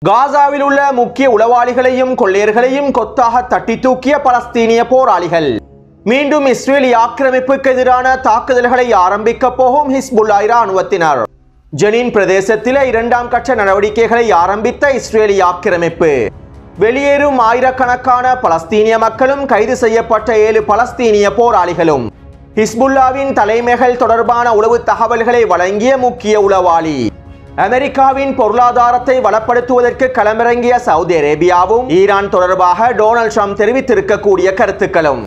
காசாவில் உள்ள முக்கிய உளவாளிகளையும் கொள்ளையர்களையும் கொத்தாக தட்டி தூக்கிய பலஸ்தீனிய போராளிகள். மீண்டும் இஸ்ரேலி ஆக்கிரமிப்புக்கு எதிரான தாக்குதல்களை ஆரம்பிக்க போகும் ஹிஸ்புல்லா இராணுவத்தினர். ஜெனின் பிரதேசத்தில் இரண்டாம் கட்ட நடவடிக்கைகளை ஆரம்பித்த இஸ்ரேலி ஆக்கிரமிப்பு. வெளியேறும் ஆயிரக்கணக்கான பலஸ்தீனிய மக்களும் கைது செய்யப்பட்ட 7 பலஸ்தீனிய போராளிகளும். ஹிஸ்புல்லாவின் தலைமைகள் தொடர்பான உளவு தகவல்களை வழங்கிய முக்கிய உளவாளி. அமெரிக்காவின் பொருளாதாரத்தை வளப்படுத்துவதற்கு களமிறங்கிய சவுதி அரேபியாவும் ஈரான் தொடர்பாக டொனால்ட் ட்ரம்ப் தெரிவித்திருக்கக்கூடிய கருத்துக்களும்.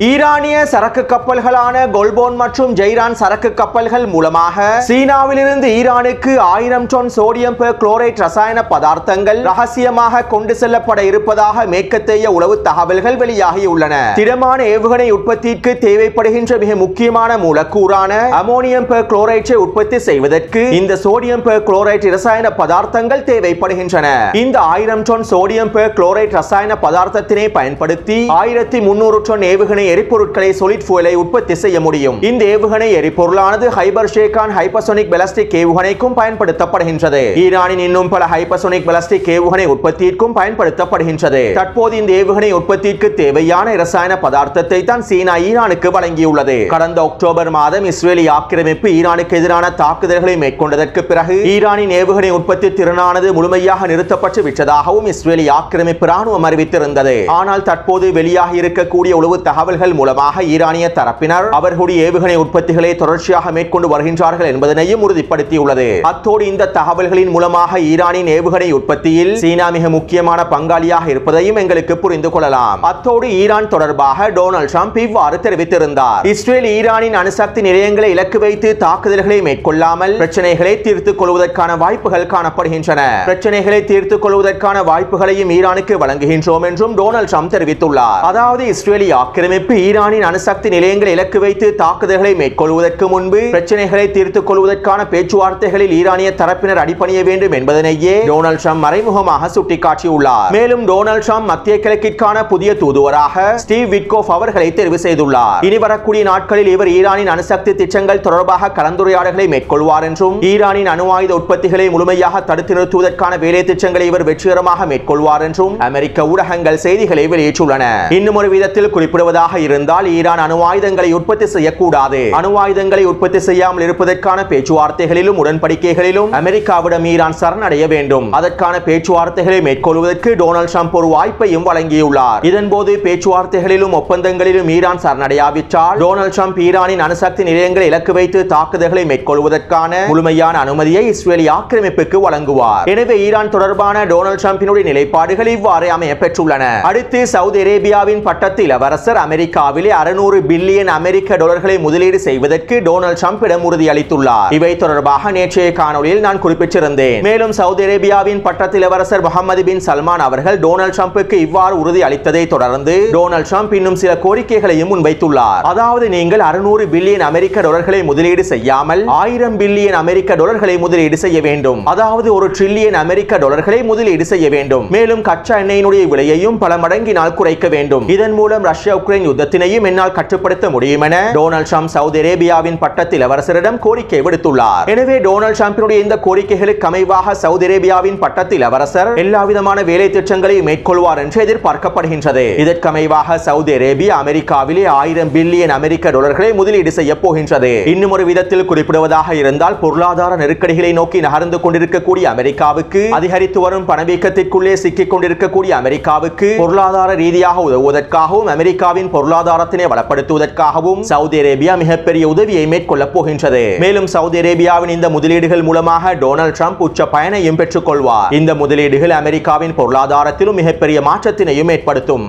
ஈரானிய சரக்கு கப்பல்களான கோல்போன் மற்றும் ஜெய்ரான் சரக்கு கப்பல்கள் மூலமாக சீனாவிலிருந்து ஈரானுக்கு 1000 டன் சோடியம் பெர்குளோரேட் ரசாயன பதார்த்தங்கள் ரகசியமாக கொண்டு செல்லப்பட இருப்பதாக மேற்கத்திய உளவு தகவல்கள் வெளியாகியுள்ளன. திடமான ஏவுகணை உற்பத்திக்கு தேவைப்படுகின்ற மிக முக்கியமான மூலக்கூறான அமோனியம் பெர்குளோரேட்டை உற்பத்தி செய்வதற்கு இந்த சோடியம் பெர்குளோரேட் ரசாயன பதார்த்தங்கள் தேவைப்படுகின்றன. இந்த 1000 டன் சோடியம் பெர்குளோரேட் ரசாயன பதார்த்தத்தினை பயன்படுத்தி 1300 டன் ஏவுகணை எரிபொருட்களை solid fuel உற்பத்தி செய்ய முடியும். இந்த ஏவுகணை எரிபொருளானது ஹைபர்ஷேகான் ஹைப்பர்சோனிக் பாலிஸ்டிக் ஏவுகணைக்கும் பயன்படுத்தப்படுகின்றது. ஈரானின் இன்னும் பல ஹைப்பர்சோனிக் பாலிஸ்டிக் ஏவுகணை உற்பத்திக்கும் பயன்படுத்தப்படுகின்றது. தற்போது இந்த ஏவுகணை உற்பத்திக்கு தேவையான ரசாயன பதார்த்தத்தை தான் சீனா ஈரானுக்கு வழங்கியுள்ளது. கடந்த அக்டோபர் மாதம் இஸ்ரேலி ஆக்கிரமிப்பு ஈரானுக்கு எதிரான தாக்குதல்களை மேற்கொண்டதற்கு பிறகு ஈரானின் ஏவுகணை உற்பத்தி திறனானது முழுமையாக நிறுத்தப்பட்டு விட்டதாகவும் இஸ்ரேலி ஆக்கிரமிப்பு ராணுவம் அறிவித்திருந்தது. ஆனால் தற்போது வெளியாகி இருக்கக்கூடிய உளவு தகவல்கள் மூலமாக ஈரானிய தரப்பினர் அவர்களுடைய ஏவுகணை உற்பத்திகளை தொடர்ச்சியாக மேற்கொண்டு வருகின்றார்கள் என்பதனையும் உறுதிப்படுத்தியுள்ளது. அத்தோடு இந்த தகவல்களின் மூலமாக ஈரானின் ஏவுகணை உற்பத்தியில் சீனா மிக முக்கியமான பங்காளியாக இருப்பதையும் எங்களுக்கு புரிந்து கொள்ளலாம். அத்தோடு ஈரான் தொடர்பாக டொனால்ட் ட்ரம்ப் இவ்வாறு தெரிவித்திருந்தார். இஸ்ரேல் ஈரானின் அணுசக்தி நிலையங்களை இலக்கு வைத்து தாக்குதல்களை மேற்கொள்ளாமல் பிரச்சனைகளை தீர்த்துக் கொள்வதற்கான வாய்ப்புகள் காணப்படுகின்றன. பிரச்சனைகளை தீர்த்துக் கொள்வதற்கான வாய்ப்புகளையும் ஈரானுக்கு வழங்குகின்றோம் என்றும் டொனால்ட் ட்ரம்ப் தெரிவித்துள்ளார். அதாவது இஸ்ரேலி ஆக்கிரமிப்பு ஈரானின் அணுசக்தி நிலையங்களை இலக்கு வைத்து தாக்குதல்களை மேற்கொள்வதற்கு முன்பு பிரச்சனைகளை தீர்த்துக் கொள்வதற்கான பேச்சுவார்த்தைகளில் ஈரானிய தரப்பினர் அடிபணிய வேண்டும் என்பதனையே டொனால்ட் ட்ரம்ப் மறைமுகமாக சுட்டிக்காட்டியுள்ளார். மேலும் டொனால்ட் ட்ரம்ப் மத்திய கிழக்கிற்கான புதிய தூதுவராக ஸ்டீவ் விட்கோஃப் அவர்களை தெரிவு செய்துள்ளார். இனி வரக்கூடிய நாட்களில் இவர் ஈரானின் அணுசக்தி திட்டங்கள் தொடர்பாக கலந்துரையாடல்களை மேற்கொள்வார் என்றும் ஈரானின் அணு ஆயுத உற்பத்திகளை முழுமையாக தடுத்து நிறுத்துவதற்கான வேலை திட்டங்களை இவர் வெற்றிகரமாக மேற்கொள்வார் என்றும் அமெரிக்க ஊடகங்கள் செய்திகளை வெளியிட்டுள்ளன. இன்னும் ஒரு விதத்தில் குறிப்பிடுவதாக இருந்தால் ஈரான் அணு ஆயுதங்களை உற்பத்தி செய்யக்கூடாது. அணு ஆயுதங்களை உற்பத்தி செய்யாமல் இருப்பதற்கான பேச்சுவார்த்தைகளிலும் உடன்படிக்கைகளிலும் அமெரிக்காவிடம் ஈரான் சரணடைய வேண்டும். அதற்கான பேச்சுவார்த்தைகளை மேற்கொள்வதற்கு டொனால்ட் ட்ரம்ப் ஒரு வாய்ப்பையும் வழங்கியுள்ளார். இதன்போது பேச்சுவார்த்தைகளிலும் ஒப்பந்தங்களிலும் ஈரான் சரணடையாவிட்டால் டொனால்ட் ட்ரம்ப் ஈரானின் அணுசக்தி நிலையங்களை இலக்கு வைத்து தாக்குதல்களை மேற்கொள்வதற்கான முழுமையான அனுமதியை இஸ்ரேலி ஆக்கிரமிப்புக்கு வழங்குவார். எனவே ஈரான் தொடர்பான டொனால்ட் ட்ரம்பினுடைய நிலைப்பாடுகள் இவ்வாறு அமைய பெற்றுள்ளன. அடுத்து சவுதி அரேபியாவின் பட்டத்து இளவரசர் அமெரிக்காவிலே 600 பில்லியன் அமெரிக்க டாலர்களை முதலீடு செய்வதற்கு டொனால்ட் ட்ரம்பிடம் உறுதியளித்துள்ளார். இவை தொடர்பாக நேற்றைய காணொலியில் நான் குறிப்பிட்டிருந்தேன். மேலும் சவுதி அரேபியாவின் பட்டத்து இளவரசர் முகமது பின் சல்மான் அவர்கள் டொனால்ட் ட்ரம்புக்கு இவ்வாறு உறுதி அளித்ததை தொடர்ந்து டொனால்ட் ட்ரம்ப் இன்னும் சில கோரிக்கைகளையும் முன்வைத்துள்ளார். அதாவது நீங்கள் 600 பில்லியன் அமெரிக்க டாலர்களை முதலீடு செய்யாமல் 1000 பில்லியன் அமெரிக்க டாலர்களை முதலீடு செய்ய வேண்டும். அதாவது 1 டிரில்லியன் அமெரிக்க டாலர்களை முதலீடு செய்ய வேண்டும். மேலும் கச்சா எண்ணெயினுடைய விலையையும் பல மடங்கினால் குறைக்க வேண்டும். இதன் மூலம் ரஷ்யா உக்ரைன் யுத்தத்தினையும் என்னால் கட்டுப்படுத்த முடியும் என டொனால்ட் ட்ரம்ப் சவுதி அரேபியாவின் பட்டத்து இளவரசரிடம் கோரிக்கை விடுத்துள்ளார். எனவே டொனால்ட் ட்ரம்பினுடைய இந்த கோரிக்கைகளுக்கு அமைவாக சவுதி அரேபியாவின் பட்டத்து இளவரசர் எல்லா விதமான வேலை திட்டங்களையும் மேற்கொள்வார் என்று எதிர்பார்க்கப்படுகின்றது. இதற்கமைவாக சவுதி அரேபியா அமெரிக்காவிலே 1000 பில்லியன் அமெரிக்க டாலர்களை முதலீடு செய்ய போகின்றது. இன்னும் ஒரு விதத்தில் குறிப்பிடுவதாக இருந்தால் பொருளாதார நெருக்கடிகளை நோக்கி நகர்ந்து கொண்டிருக்கக்கூடிய அமெரிக்காவுக்கு அதிகரித்து வரும் பணவீக்கத்திற்குள்ளே சிக்கிக் கொண்டிருக்கக்கூடிய அமெரிக்காவுக்கு பொருளாதார ரீதியாக உதவுவதற்காகவும் அமெரிக்காவின் பொருளாதாரத்தினை வளப்படுத்துவதற்காகவும் சவுதி அரேபியா மிகப்பெரிய உதவியை மேற்கொள்ளப் போகின்றது. மேலும் சவுதி அரேபியாவின் இந்த முதலீடுகள் மூலமாக டொனால்ட் ட்ரம்ப் உச்ச பயனையும் பெற்றுக் கொள்வார். இந்த முதலீடுகள் அமெரிக்காவின் பொருளாதாரத்திலும் மிகப்பெரிய மாற்றத்தினையும் ஏற்படுத்தும்.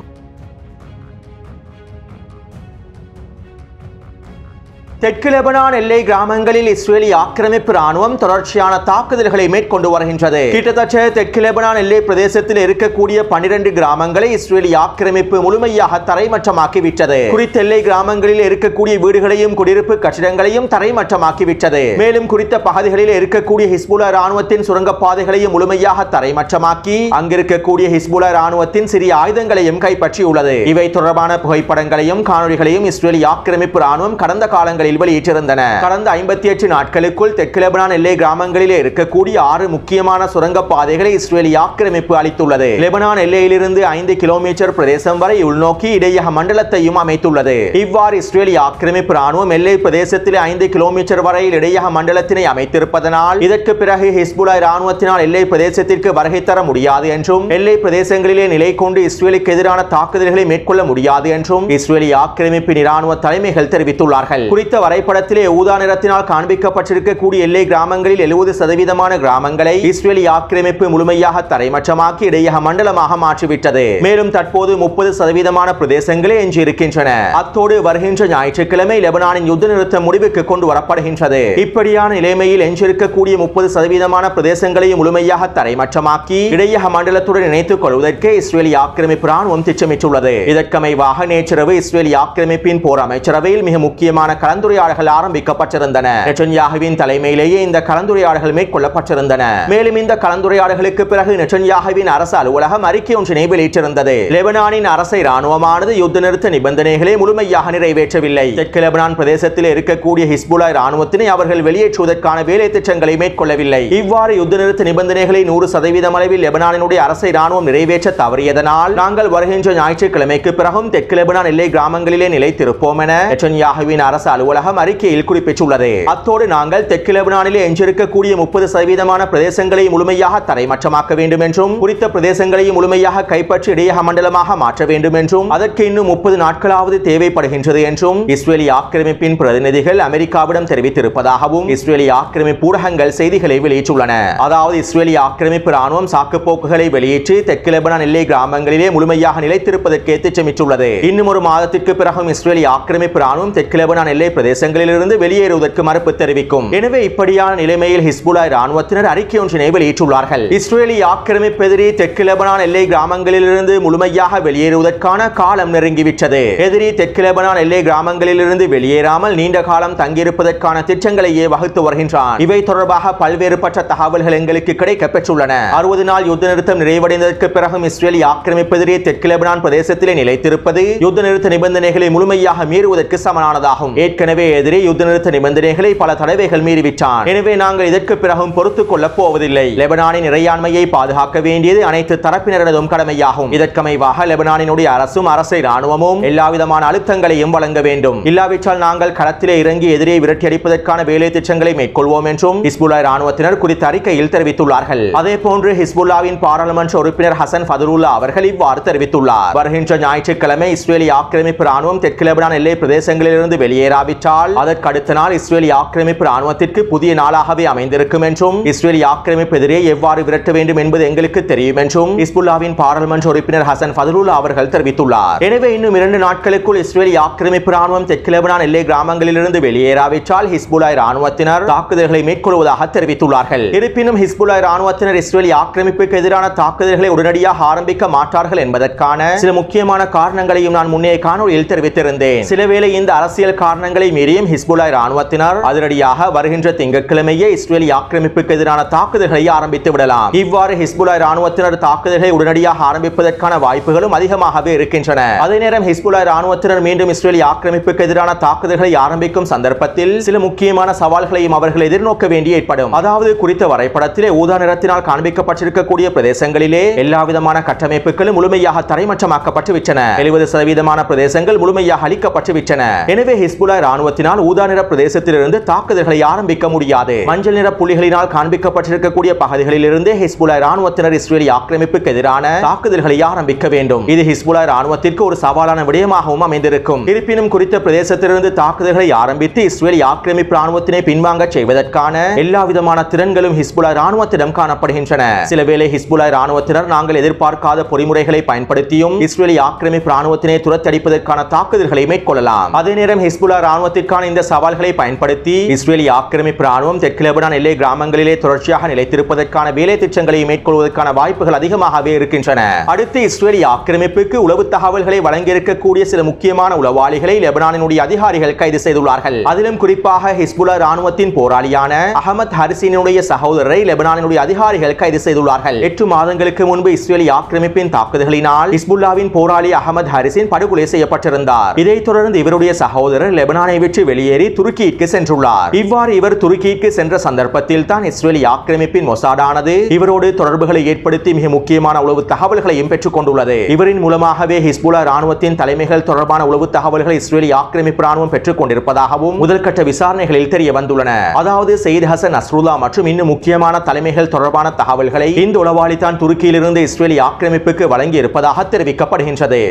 தெற்கு லெபனான் எல்லை கிராமங்களில் இஸ்ரேலிய ஆக்கிரமிப்பு ராணுவம் தொடர்ச்சியான தாக்குதல்களை மேற்கொண்டு வருகின்றது. கிட்டத்தட்ட தெற்கு லெபனான் எல்லை பிரதேசத்தில் இருக்கக்கூடிய 12 கிராமங்களை இஸ்ரேலிய ஆக்கிரமிப்பு முழுமையாக தரைமட்டமாக்கிவிட்டது. குறித்த எல்லை கிராமங்களில் இருக்கக்கூடிய வீடுகளையும் குடியிருப்பு கட்டிடங்களையும் தரைமட்டமாக்கிவிட்டது. மேலும் குறித்த பகுதிகளில் இருக்கக்கூடிய ஹிஸ்புல்லா ராணுவத்தின் சுரங்கப்பாதைகளையும் முழுமையாக தரைமட்டமாக்கி அங்கிருக்கக்கூடிய ஹிஸ்புல்லா ராணுவத்தின் சிறிய ஆயுதங்களையும் கைப்பற்றியுள்ளது. இவை தொடர்பான புகைப்படங்களையும் காணொளிகளையும் இஸ்ரேலிய ஆக்கிரமிப்பு ராணுவம் கடந்த காலங்களில் வெளியிட்டிருந்தன. கடந்த 58 நாட்களுக்குள் தெற்கு லெபனான் எல்லை கிராமங்களிலே இருக்கக்கூடிய 6 முக்கியமான சுரங்கப்பாதைகளை இஸ்ரேலிய ஆக்கிரமிப்பு அளித்துள்ளது. லெபனான் எல்லையிலிருந்து 5 கிலோமீட்டர் பிரதேசம் வரை உள்நோக்கி இடையக மண்டலத்தையும் அமைத்துள்ளது. இவ்வாறு இஸ்ரேலிய ஆக்கிரமிப்பு ராணுவம் எல்லை பிரதேசத்தில் 5 கிலோமீட்டர் வரையில் இடையக மண்டலத்தினை அமைத்திருப்பதனால் இதற்கு பிறகு ஹிஸ்புல்லா ராணுவத்தினால் எல்லை பிரதேசத்திற்கு வருகை தர முடியாது என்றும் எல்லை பிரதேசங்களிலே நிலை கொண்டு இஸ்ரேலுக்கு எதிரான தாக்குதல்களை மேற்கொள்ள முடியாது என்றும் இஸ்ரேலிய ஆக்கிரமிப்பின் இராணுவ தலைமைகள் தெரிவித்துள்ளார்கள். குறித்த வரைபடத்திலே ஊதா நிறத்தினால் காண்பிக்கப்பட்டிருக்கக்கூடிய எல்லை கிராமங்களில் 70% கிராமங்களை இஸ்ரேலிய ஆக்கிரமிப்பு முழுமையாக தரைமட்டமாக்கி இடையக மண்டலமாக மாற்றிவிட்டது. மேலும் தற்போது 30% பிரதேசங்களே எஞ்சியிருக்கின்றன. அத்தோடு வருகின்ற ஞாயிற்றுக்கிழமை லெபனானின் யுத்த நிறுத்தம் முடிவுக்கு கொண்டு வரப்படுகின்றது. இப்படியான நிலைமையில் எஞ்சியிருக்கக்கூடிய 30% பிரதேசங்களையும் முழுமையாக தரைமட்டமாக்கி இடையக மண்டலத்துடன் இணைத்துக் கொள்வதற்கு இஸ்ரேலிய ஆக்கிரமிப்பு ராணுவம் திட்டமிட்டுள்ளது. இதற்கமைவாக நேற்றிரவு இஸ்ரேலிய ஆக்கிரமிப்பின் போர் அமைச்சரவையில் மிக முக்கியமான கலந்துரையாடல்கள் ஆரம்பிக்கப்பட்டிருந்தன. நெட்டன்யாகுவின் தலைமையிலேயே இந்த கலந்துரையாடல்கள் மேற்கொள்ளப்பட்டிருந்தன. மேலும் இந்த கலந்துரையாடல்களுக்கு பிறகு நெட்டன்யாகுவின் அரசு அலுவலகம் அறிக்கை ஒன்றினை வெளியிட்டிருந்தது. லெபனானின் அரசை ராணுவமானது யுத்த நிறுத்த நிபந்தனைகளை முழுமையாக நிறைவேற்றவில்லை. தெற்கு லெபனான் பிரதேசத்தில் இருக்கக்கூடிய ஹிஸ்புல்லா ராணுவத்தினை அவர்கள் வெளியேற்றுவதற்கான வேலை திட்டங்களை மேற்கொள்ளவில்லை. இவ்வாறு யுத்த நிறுத்த நிபந்தனைகளை 100% அளவில் லெபனானினுடைய அரசை ராணுவம் நிறைவேற்ற தவறியதனால் நாங்கள் வருகின்ற ஞாயிற்றுக்கிழமைக்கு பிறகும் தெற்கு லெபனான் எல்லை கிராமங்களிலே நிலைத்திருப்போம் என நெட்டன்யாகுவின் அரசு அலுவலகம் அறிக்கையில் குறிப்பிட்டுள்ளது. அத்தோடு நாங்கள் தெற்கு லெபனானிலே எஞ்சிருக்கக்கூடிய 30% பிரதேசங்களை முழுமையாக தரைமட்டமாக்க வேண்டும் என்றும் குறித்த பிரதேசங்களை முழுமையாக கைப்பற்றி இடையக மண்டலமாக மாற்ற வேண்டும் என்றும் அதற்கு இன்னும் 30 நாட்களாவது தேவைப்படுகின்றது என்றும் இஸ்ரேலிய ஆக்கிரமிப்பின் பிரதிநிதிகள் அமெரிக்காவிடம் தெரிவித்திருப்பதாகவும் இஸ்ரேலிய ஆக்கிரமிப்பு ஊடகங்கள் செய்திகளை வெளியிட்டுள்ளன. அதாவது இஸ்ரேலிய ஆக்கிரமிப்பு ராணுவம் சாக்குப்போக்குகளை வெளியிட்டு தெற்கு லெபனான் எல்லை கிராமங்களிலே முழுமையாக நிலைத்திருப்பதற்கு திட்டமிட்டுள்ளது. இன்னும் ஒரு மாதத்திற்கு பிறகும் இஸ்ரேலிய ஆக்கிரமிப்பு ராணுவம் தெற்கு லெபனான் எல்லை பிரதேசங்களிலிருந்து வெளியேறுவதற்கு மறுப்பு தெரிவிக்கும். எனவே இப்படியான நிலைமையில் ஹிஸ்புல்லா ராணுவத்தினர் அறிக்கை ஒன்றினை வெளியிட்டுள்ளார்கள். இஸ்ரேலிய ஆக்கிரமிப்பு எதிரி தெற்கு லெபனான் எல்லை கிராமங்களிலிருந்து முழுமையாக வெளியேறுவதற்கான காலம் நெருங்கிவிட்டது. எதிரி தெற்கு லெபனான் எல்லை கிராமங்களிலிருந்து வெளியேறாமல் நீண்ட காலம் தங்கியிருப்பதற்கான திட்டங்களையே வகுத்து வருகின்றான். இவை தொடர்பாக பல்வேறுபட்ட தகவல்கள் எங்களுக்கு கிடைக்கப் பெற்றுள்ளன. 60 நாள் யுத்த நிறுத்தம் நிறைவடைந்ததற்கு பிறகும் இஸ்ரேலிய ஆக்கிரமிப்பு எதிரி தெற்கு லெபனான் பிரதேசத்திலே நிலைத்திருப்பது யுத்த நிறுத்த நிபந்தனைகளை முழுமையாக மீறுவதற்கு சமனானதாகும். ஏற்கனவே எதிரி யுத்த நிறுத்த நிபந்தனைகளை பல தடவைகள் மீறிவிட்டான். எனவே நாங்கள் இதற்கு பிறகும் பொறுத்துக் கொள்ளப் போவதில்லை. லெபனானின் இறையாண்மையை பாதுகாக்க வேண்டியது அனைத்து தரப்பினரதும் கடமையாகும். இதற்கமைவாக லெபனானினுடைய அரசும் அரசை ராணுவமும் எல்லாவிதமான அழுத்தங்களையும் வழங்க வேண்டும். இல்லாவிட்டால் நாங்கள் களத்திலே இறங்கி எதிரியை விரட்டியடிப்பதற்கான வேலை திட்டங்களை மேற்கொள்வோம் என்றும் ஹிஸ்புல்லா ராணுவத்தினர் குறித்த அறிக்கையில் தெரிவித்துள்ளார்கள். அதே போன்று ஹிஸ்புல்லாவின் பாராளுமன்ற உறுப்பினர் ஹசன் ஃபதுலுல்லா அவர்கள் இவ்வாறு தெரிவித்துள்ளார். வருகின்ற ஞாயிற்றுக்கிழமை இஸ்ரேலிய ஆக்கிரமிப்பு ராணுவம் தெற்கு லெபனான் எல்லை பிரதேசங்களிலிருந்து வெளியேறாவிட்டால் அதற்கு அடுத்த நாள் இஸ்ரேலிய ஆக்கிரமிப்பு ராணுவத்திற்கு புதிய நாளாகவே அமைந்திருக்கும் என்றும் இஸ்ரேலிய ஆக்கிரமிப்பு எதிரியை எவ்வாறு விரட்ட வேண்டும் என்பது எங்களுக்கு தெரியும் என்றும் ஹிஸ்புல்லாவின் பாராளுமன்ற உறுப்பினர் ஹசன் ஃபதுலுல்லா அவர்கள் தெரிவித்துள்ளார். எனவே இன்னும் 2 நாட்களுக்குள் இஸ்ரேலிய ஆக்கிரமிப்பு ராணுவம் தெற்கு லெபனான் எல்லை கிராமங்களிலிருந்து வெளியேறாவிட்டால் ஹிஸ்புல்லா ராணுவத்தினர் தாக்குதல்களை மேற்கொள்வதாக தெரிவித்துள்ளார்கள். இருப்பினும் ஹிஸ்புல்லா ராணுவத்தினர் இஸ்ரேலிய ஆக்கிரமிப்புக்கு எதிரான தாக்குதல்களை உடனடியாக ஆரம்பிக்க மாட்டார்கள் என்பதற்கான சில முக்கியமான காரணங்களையும் நான் முன்னே காணொளியில் தெரிவித்திருந்தேன். சிலவேளை இந்த அரசியல் காரணங்களை மீறியும் ஹிஸ்புல்லா ராணுவத்தினர் அதிரடியாக வருகின்ற திங்கட்கிழமையே இஸ்ரேலிய ஆக்கிரமிப்புக்கு எதிரான தாக்குதல்களை ஆரம்பித்து விடலாம். இவ்வாறு ஹிஸ்புல்லா ராணுவத்தினர் தாக்குதல்களை உடனடியாக ஆரம்பிப்பதற்கான வாய்ப்புகளும் அதிகமாகவே இருக்கின்றன. அதே நேரம் ஹிஸ்புல்லா ராணுவத்தினர் மீண்டும் இஸ்ரேலிய ஆக்கிரமிப்புக்கு எதிரான தாக்குதல்களை ஆரம்பிக்கும் சந்தர்ப்பத்தில் சில முக்கியமான சவால்களையும் அவர்கள் எதிர்நோக்க வேண்டி ஏற்படும். அதாவது குறித்த வரைபடத்திலே ஊதா நிறத்தினால் காண்பிக்கப்பட்டிருக்கக்கூடிய பிரதேசங்களிலே எல்லாவிதமான கட்டமைப்புகளும் முழுமையாக தரைமட்டமாக்கப்பட்டு விட்டன. 70% பிரதேசங்கள் முழுமையாக அழிக்கப்பட்டு விட்டன. எனவே ஹிஸ்புல்லா ராணுவத்தினால் ஊதா நிற பிரதேசத்திலிருந்து தாக்குதல்களை ஆரம்பிக்க முடியாது. மஞ்சள் நிற புள்ளிகளினால் காண்பிக்கப்பட்டிருக்கக்கூடிய பகுதிகளிலிருந்து ஹிஸ்புல்லா ராணுவத்தினர் இஸ்ரேலிய ஆக்கிரமிப்புக்கு எதிரான தாக்குதல்களை ஆரம்பிக்க வேண்டும். இது ஹிஸ்புல்லா ராணுவத்திற்கு ஒரு சவாலான விடயமாகவும் அமைந்திருக்கும். இருப்பினும் குறித்த பிரதேசத்திலிருந்து தாக்குதல்களை ஆரம்பித்து இஸ்ரேலிய ஆக்கிரமிப்பு ராணுவத்தினை பின்வாங்க செய்வதற்கான எல்லாவிதமான திறன்களும் ஹிஸ்புல்லா ராணுவத்திடம் காணப்படுகின்றன. சிலவேளை ஹிஸ்புல்லா ராணுவத்தினர் நாங்கள் எதிர்பார்க்காத பொறிமுறைகளை பயன்படுத்தியும் இஸ்ரேலிய ஆக்கிரமிப்பு ராணுவத்தினை துரத்தடிப்பதற்கான தாக்குதல்களை மேற்கொள்ளலாம். அதே நேரம் ஹிஸ்புல்லா ராணுவ ராணுவத்திற்கான இந்த சவால்களை பயன்படுத்தி இஸ்ரேலிய ஆக்கிரமிப்பு ராணுவம் தெற்கு லெபனான் எல்லை கிராமங்களிலே தொடர்ச்சியாக நிலைத்திருப்பதற்கான வேலை திட்டங்களை மேற்கொள்வதற்கான வாய்ப்புகள் அதிகமாகவே இருக்கின்றன. அடுத்து இஸ்ரேலிய ஆக்கிரமிப்புக்கு உளவு தகவல்களை வழங்கியிருக்கக்கூடிய சில முக்கியமான உளவாளிகளை லெபனானினுடைய அதிகாரிகள் கைது செய்துள்ளார்கள். அதிலும் குறிப்பாக ஹிஸ்புல்லா ராணுவத்தின் போராளியான அஹமத் ஹரிசினுடைய சகோதரரை லெபனானினுடைய அதிகாரிகள் கைது செய்துள்ளார்கள். 8 மாதங்களுக்கு முன்பு இஸ்ரேலிய ஆக்கிரமிப்பின் தாக்குதல்களினால் ஹிஸ்புல்லாவின் போராளி அஹமத் ஹரிசின் படுகொலை செய்யப்பட்டிருந்தார். இதைத் தொடர்ந்து இவருடைய சகோதரர் லெபனானை விட்டு வெளியேறி துருக்கிக்கு சென்றுள்ளார். இவ்வாறு இவர் துருக்கிக்கு சென்ற சந்தர்ப்பத்தில் தான் இஸ்ரேலிய ஆக்கிரமிப்பின் மொசாடானது இவரோடு தொடர்புகளை ஏற்படுத்தி மிக முக்கியமான உளவு தகவல்களையும் பெற்றுக் கொண்டுள்ளது. இவரின் மூலமாகவே ஹிஸ்புல்லா ராணுவத்தின் தலைமைகள் தொடர்பான உளவு தகவல்களை இஸ்ரேலிய ஆக்கிரமிப்பு ராணுவம் பெற்றுக் கொண்டிருப்பதாகவும் முதல்கட்ட விசாரணைகளில் தெரிய வந்துள்ளன. அதாவது சயீத் ஹசன் நஸ்ருல்லா மற்றும் இன்னும் முக்கியமான தலைமைகள் தொடர்பான தகவல்களை இந்த உளவாளி தான் துருக்கியிலிருந்து இஸ்ரேலிய ஆக்கிரமிப்புக்கு வழங்கி இருப்பதாக தெரிவிக்கப்படுகின்றது.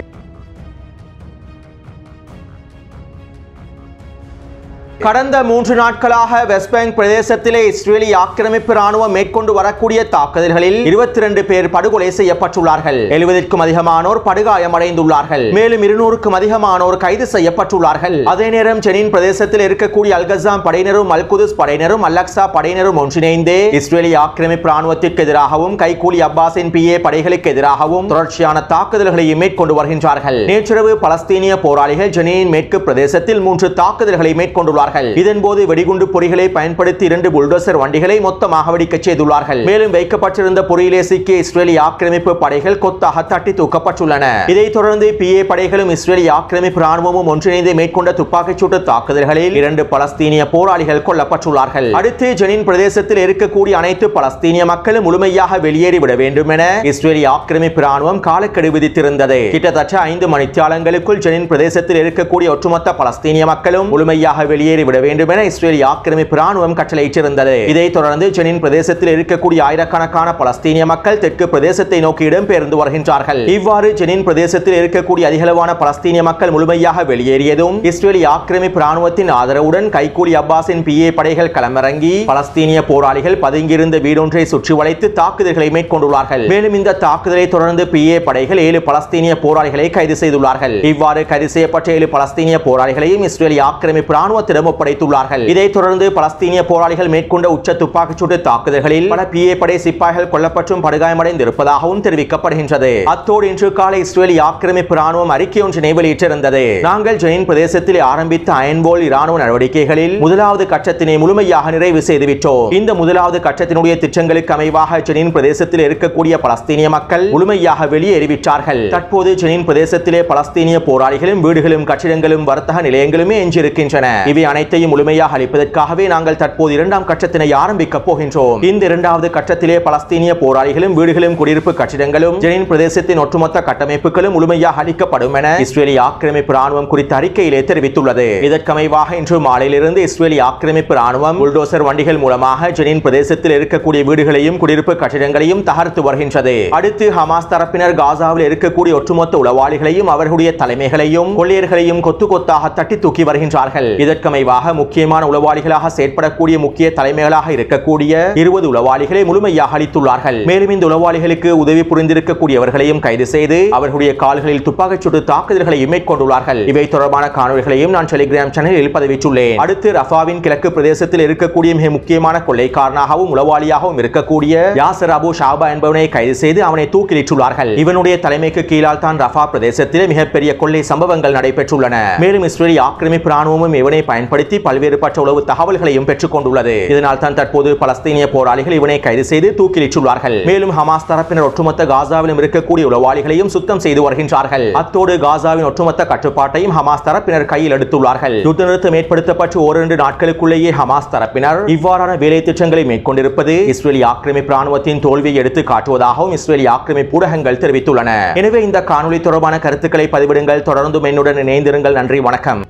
கடந்த 3 நாட்களாக வெஸ்ட் பேங்க் பிரதேசத்திலே இஸ்ரேலிய ஆக்கிரமிப்பு ராணுவம் மேற்கொண்டு வரக்கூடிய தாக்குதல்களில் 22 பேர் படுகொலை செய்யப்பட்டுள்ளார்கள். 70க்கும் அதிகமானோர் படுகாயமடைந்துள்ளார்கள். மேலும் 200க்கும் அதிகமானோர் கைது செய்யப்பட்டுள்ளார்கள். அதே நேரம் ஜெனின் பிரதேசத்தில் இருக்கக்கூடிய அல்கசாம் படையினரும் அல்குதுஸ் படையினரும் அல்லக்ஸா படையினரும் ஒன்றிணைந்து இஸ்ரேலிய ஆக்கிரமிப்பு ராணுவத்திற்கு எதிராகவும் கைகூலி அப்பாஸின் PA படைகளுக்கு எதிராகவும் தொடர்ச்சியான தாக்குதல்களையும் மேற்கொண்டு வருகின்றார்கள். நேற்றிரவு பலஸ்தீனிய போராளிகள் ஜெனின் மேற்கு பிரதேசத்தில் 3 தாக்குதல்களை மேற்கொண்டுள்ளார்கள். இதன்போது வெடிகுண்டு பொறிகளை பயன்படுத்தி 2 புல்டோசர் வண்டிகளை மொத்தமாக வெடிக்கச் செய்துள்ளார்கள். மேலும் வைக்கப்பட்டிருந்த பொறியிலே சிக்கிய இஸ்ரேலிய ஆக்கிரமிப்பு படைகள் கொத்தாக தட்டி தூக்கப்பட்டுள்ளன. இதைத் தொடர்ந்து PA படைகளும் இஸ்ரேலிய ஆக்கிரமிப்பு ராணுவமும் ஒன்றிணைந்து மேற்கொண்ட துப்பாக்கிச்சூட்டு தாக்குதல்களில் 2 பலஸ்தீனிய போராளிகள் கொல்லப்பட்டுள்ளார்கள். அடுத்து ஜெனின் பிரதேசத்தில் இருக்கக்கூடிய அனைத்து பலஸ்தீனிய மக்களும் முழுமையாக வெளியேறிவிட வேண்டும் என இஸ்ரேலிய ஆக்கிரமிப்பு ராணுவம் காலக்கெடு விதித்திருந்தது. கிட்டத்தட்ட 5 மணித்தியாலங்களுக்குள் ஜெனின் பிரதேசத்தில் இருக்கக்கூடிய ஒட்டுமொத்த பலஸ்தீனிய மக்களும் முழுமையாக வெளியேறி விட வேண்டும் என இஸ்ரேலிய ஆக்கிரமிப்பு ராணுவம் கட்டளையிட்டிருந்தது. இதைத் தொடர்ந்து ஜெனின் பிரதேசத்தில் இருக்கக்கூடிய ஆயிரக்கணக்கான பலஸ்தீனிய மக்கள் தெற்கு பிரதேசத்தை நோக்கி இடம்பெயர்ந்து வருகின்றார்கள். இவ்வாறு ஜெனின் பிரதேசத்தில் இருக்கக்கூடிய அதிகளவான பலஸ்தீனிய மக்கள் முழுமையாக வெளியேறியதும் இஸ்ரேலிய ஆக்கிரமிப்பு ராணுவத்தின் ஆதரவுடன் கைகூலி அப்பாஸின் PA படைகள் களமிறங்கி பலஸ்தீனிய போராளிகள் பதுங்கியிருந்த வீடொன்றை சுற்றி வளைத்து தாக்குதல்களை மேற்கொண்டுள்ளார்கள். மேலும் இந்த தாக்குதலை தொடர்ந்து PA படைகள் 7 பலஸ்தீனிய போராளிகளை கைது செய்துள்ளார்கள். இவ்வாறு கைது செய்யப்பட்ட 7 பலஸ்தீனிய போராளிகளையும் இஸ்ரேலிய ஆக்கிரமிப்பு ராணுவத்திடம் ஒப்படைத்துள்ளார்கள். இதைத் தொடர்ந்து பலஸ்தீனிய போராளிகள் மேற்கொண்ட உச்ச துப்பாக்கிச்சூட்டு தாக்குதல்களில் பல PA படை சிப்பாய்கள் கொல்லப்பட்டும் படுகாயமடைந்திருப்பதாகவும் தெரிவிக்கப்படுகின்றது. அத்தோடு இன்று காலை இஸ்ரேலிய ஆக்கிரமிப்பு ராணுவம் அறிக்கை ஒன்றினை வெளியிட்டிருந்தது. நாங்கள் ஜெனின் பிரதேசத்தில் ஆரம்பித்த அயன்வோல் ராணுவ நடவடிக்கைகளில் 1வது கட்டத்தினை முழுமையாக நிறைவு செய்துவிட்டோம். இந்த 1வது கட்டத்தினுடைய திட்டங்களுக்கு அமைவாக ஜெனின் பிரதேசத்தில் இருக்கக்கூடிய பலஸ்தீனிய மக்கள் முழுமையாக வெளியேறிவிட்டார்கள். தற்போது ஜெனின் பிரதேசத்திலே பலஸ்தீனிய போராளிகளும் வீடுகளும் கட்டிடங்களும் வர்த்தக நிலையங்களுமே எஞ்சியிருக்கின்றன. இவை அனைத்தையும் முழுமையாக அளிப்பதற்காகவே நாங்கள் தற்போது 2ஆம் கட்டத்தினை ஆரம்பிக்க போகின்றோம். இந்த 2வது கட்டத்திலே பலஸ்தீனிய போராளிகளும் வீடுகளும் குடியிருப்பு கட்டிடங்களும் ஜெனின் பிரதேசத்தின் ஒட்டுமொத்த கட்டமைப்புகளும் முழுமையாக அளிக்கப்படும் என இஸ்ரேலிய ஆக்கிரமிப்பு ராணுவம் குறித்த அறிக்கையிலே தெரிவித்துள்ளது. இதற்கமைவாக இன்று மாலையிலிருந்து இஸ்ரேலிய ஆக்கிரமிப்பு ராணுவம் புல்டோசர் வண்டிகள் மூலமாக ஜெனின் பிரதேசத்தில் இருக்கக்கூடிய வீடுகளையும் குடியிருப்பு கட்டிடங்களையும் தகர்த்து வருகின்றது. அடுத்து ஹமாஸ் தரப்பினர் காசாவில் இருக்கக்கூடிய ஒட்டுமொத்த உளவாளிகளையும் அவர்களுடைய தலைமைகளையும் கொள்ளையர்களையும் கொத்து கொத்தாக தட்டி தூக்கி வருகின்றார்கள். இதற்கமைவாக முக்கியமான உளவாளிகளாக செயற்படக்கூடிய முக்கிய தலைமைகளாக இருக்கக்கூடிய 20 உளவாளிகளை முழுமையாக அளித்துள்ளார்கள். மேலும் இந்த உளவாளிகளுக்கு உதவி புரிந்திருக்கக்கூடியவர்களையும் கைது செய்து அவர்களுடைய கால்களில் துப்பாக்கிச்சூட்டு தாக்குதல்களையும் மேற்கொண்டுள்ளார்கள். இவை தொடர்பான காணொளிகளையும் நான் டெலிகிராம் சேனலில் பதிவிட்டுள்ளேன். அடுத்து ரஃபாவின் கிழக்கு பிரதேசத்தில் இருக்கக்கூடிய மிக முக்கியமான கொள்ளைக்காரனாகவும் உளவாளியாகவும் இருக்கக்கூடிய யாசர் அபு ஷாபா என்பவனை கைது செய்து அவனை தூக்கிலிட்டுள்ளார்கள். இவனுடைய தலைமைக்கு கீழால் தான் ரஃபா பிரதேசத்தில் மிகப்பெரிய கொள்ளை சம்பவங்கள் நடைபெற்றுள்ளன. மேலும் இஸ்ரேலிய ஆக்கிரமிப்பு ராணுவமும் இவனை பயன்படுத்தி பல்வேறு பற்ற உளவு தகவல்களையும் பெற்றுக் கொண்டுள்ளது. இதனால் தான் தற்போது பலஸ்தீனிய போராளிகள் இவனை கைது செய்து தூக்கிலிட்டுள்ளார்கள். மேலும் ஹமாஸ் தரப்பினர் ஒட்டுமொத்த காசாவிலும் இருக்கக்கூடிய உளவாளிகளையும் சுத்தம் செய்து வருகின்றார்கள். அத்தோடு காசாவின் ஒட்டுமொத்த கட்டுப்பாட்டையும் ஹமாஸ் தரப்பினர் கையில் எடுத்துள்ளார்கள். யுத்த நிறுத்தம் ஏற்படுத்தப்பட்டு 1-2 நாட்களுக்குள்ளேயே ஹமாஸ் தரப்பினர் இவ்வாறான வேலை திட்டங்களை மேற்கொண்டிருப்பது இஸ்ரேலிய ஆக்கிரமிப்பு ராணுவத்தின் தோல்வியை எடுத்து காட்டுவதாகவும் இஸ்ரேலிய ஆக்கிரமிப்பு ஊடகங்கள் தெரிவித்துள்ளன. எனவே இந்த காணொளி தொடர்பான கருத்துக்களை பதிவிடுங்கள். தொடர்ந்து என்னுடன் இணைந்திருங்கள். நன்றி, வணக்கம்.